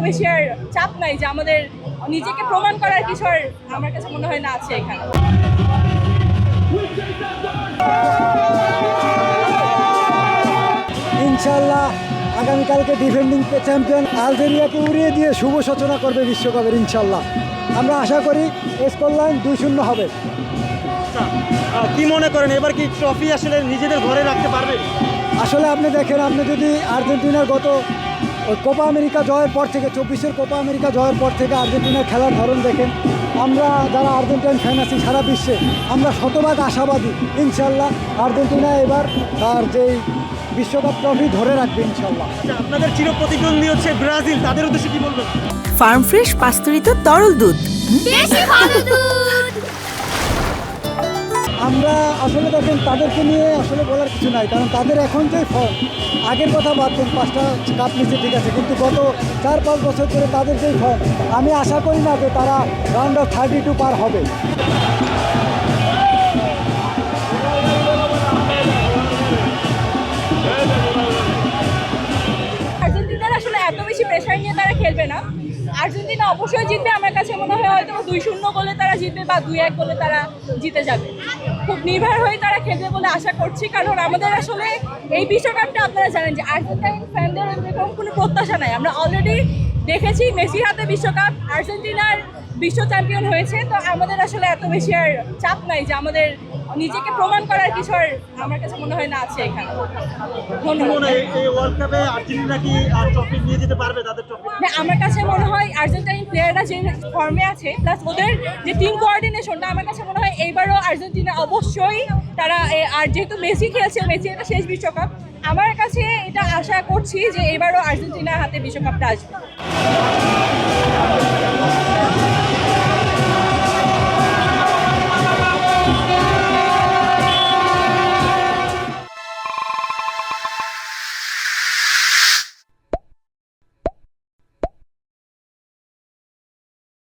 বেশি আর চাপ নাই যে আমাদের নিজেকে প্রমাণ করার কিছু আর আমার কাছে মনে হয় না আছে এখানে। ইনশাল্লাহ আগামীকালকে ডিফেন্ডিং চ্যাম্পিয়ন আলজেরিয়াকে উড়িয়ে দিয়ে শুভ সূচনা করবে বিশ্বকাপের ইনশাল্লাহ। আমরা আশা করি স্কোর লাইন 2-0 হবে। কি মনে করেন এবার কি ট্রফি আসলে নিজেদের ঘরে রাখতে পারবে? আসলে আপনি দেখেন, আপনি যদি আর্জেন্টিনার গত কোপা আমেরিকা জয়ের পর থেকে 24-এর কোপা আমেরিকা জয়ের পর থেকে আর্জেন্টিনার খেলার ধরন দেখেন, আমরা যারা আর্জেন্টাইন ফ্যান আছি সারা বিশ্বে আমরা শতভাগ আশাবাদী ইনশাল্লাহ আর্জেন্টিনা এবার তার যেই বিশ্বকাপ ট্রফি ধরে রাখবে ইনশাল্লাহ। আপনাদের চির প্রতিদ্বন্দ্বী হচ্ছে ব্রাজিল, তাদের উদ্দেশ্যে কি বলবেন? ফার্ম ফ্রেশ পাস্তুরিত তরল দুধ, বেশি ভালো দুধ। আমরা আসলে দেখেন তাদেরকে নিয়ে আসলে বলার কিছু নাই, কারণ তাদের এখন যে ফর্ম, আগের কথা বাদ দেন 5টা কাপ নিচ্ছে ঠিক আছে, কিন্তু গত 4-5 বছর ধরে তাদের যেই ফর্ম, আমি আশা করি না যে তারা রাউন্ড অফ 32 পার হবে। আর্জেন্টিনার আসলে এত বেশি প্রেশার নিয়ে তারা খেলবে না। আর্জেন্টিনা অবশ্যই জিতবে, আমার কাছে মনে হয় হয়তো 2-0 গোলে তারা জিতবে বা 2-1 গোলে তারা জিতে যাবে। খুব নির্ভর হয়ে তারা খেলবে বলে আশা করছি, কারণ আমাদের আসলে এই বিশ্বকাপটা আপনারা জানেন যে আর্জেন্টাইন ফ্যানদের এরকম কোনো প্রত্যাশা নাই। আমরা অলরেডি দেখেছি মেসির হাতে বিশ্বকাপ, আর্জেন্টিনার বিশ্ব চ্যাম্পিয়ন হয়েছে, তো আমাদের আসলে এত বেশি আর চাপ নাই যে আমাদের নিজেকে প্রমাণ করার কিছু আর আমার কাছে মনে হয় না আছে এখানে। ধন্যবাদ। এই ওয়ার্ল্ড কাপে আর্জেন্টিনা কি ট্রফি নিয়ে যেতে পারবে তাদের ট্রফি? আমার কাছে মনে হয় আর্জেন্টাইন প্লেয়াররা যে ফর্মে আছে প্লাস ওদের যে টিম কোঅর্ডিনেশনটা, আমার কাছে মনে হয় এইবারও আর্জেন্টিনা অবশ্যই তারা, আর যেহেতু মেসি খেলছে, মেসি এটা শেষ বিশ্বকাপ, আমার কাছে এটা আশা করছি যে এবারও আর্জেন্টিনার হাতে বিশ্বকাপটা আসবে।